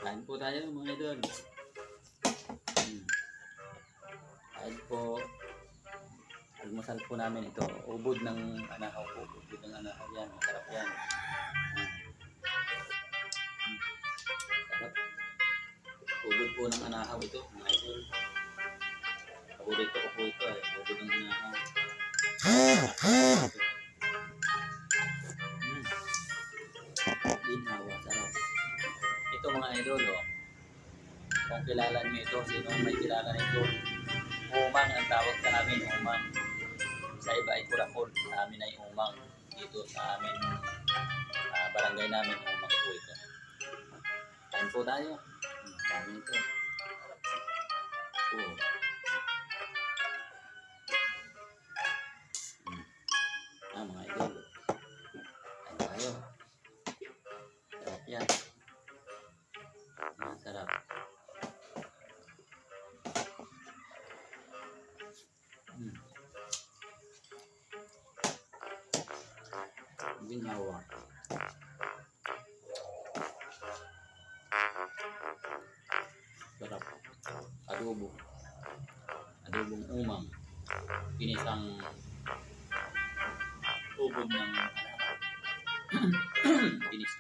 Kain po tayo mga idol. Kain po. Almusal po namin ito. Ubod ng anahaw po. Ubod ng anahaw yan. Masarap yan. Sarap. Ubod po ng anahaw ito mga idol. Paborito ko po ito eh. Ubod ng anahaw. Ginawa. Sarap. Ito mga idol oh. Kung kilala niyo ito, sino may kilala nito? Umang ang tawag sa amin, umang. Sa iba ay kurakol, sa amin ay umang. Dito sa amin, barangay namin, umang po ito. Kain po tayo. Dami ito. Oh. Mga idol. Kain tayo. Sarap yan. Sarap. Ginawa. Sarap. Adobo. Adobong umang. Pinisang ubod ng pinis.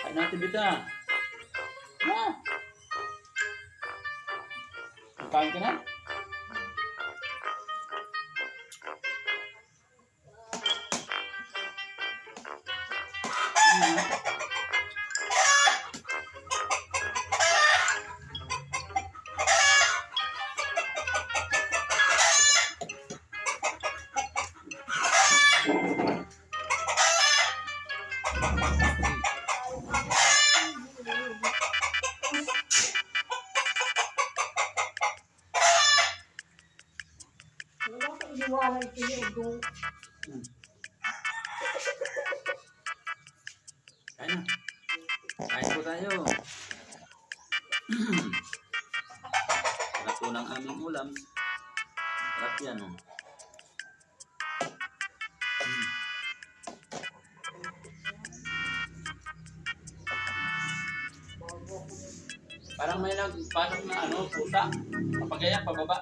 Kain natin bita. Kain ka na? Kain na. Kain po tayo. Sarap po ng aming ulam. Sarap yan oh. Parang may nagpasok na ano, pusa. Papagaya, pababa.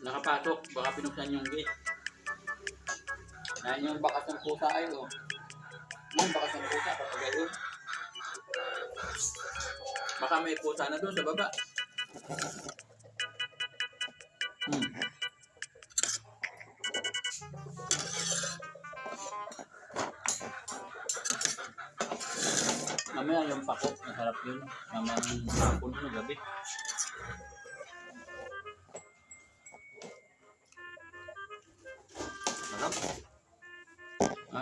Nakapasok, baka pinuksan yung gate. Yan yung bakas ng pusa ay oh. Yan, bakas ng pusa, papagayon. Baka may pusa na doon sa baba. Mamaya yung pakok, masarap yun. Mamang hapon yun, gabi. Sarap.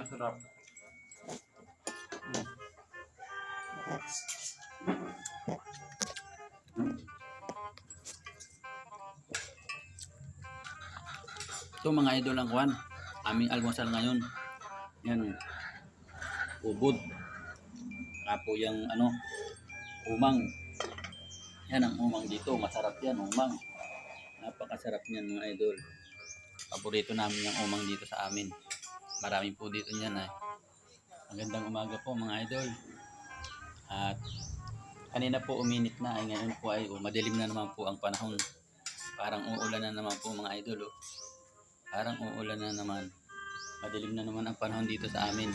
Sarap. Ito mga idol ang kwan. Aming almusal ngayon. Yan. Ubod. Kapo yung ano, umang. Yan ang umang dito. Masarap yan, umang. Napakasarap niyan mga idol. Paborito namin yung umang dito sa amin. Marami po dito niyan ay. Magandang umaga po mga idol. At kanina po uminit na ay ngayon po ay madilim na naman po ang panahon. Parang uulan na naman po mga idol. Oh. Parang uulan na naman. Madilim na naman ang panahon dito sa amin.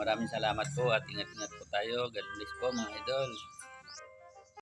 Maraming salamat po at ingat-ingat po tayo. God bless po mga idol.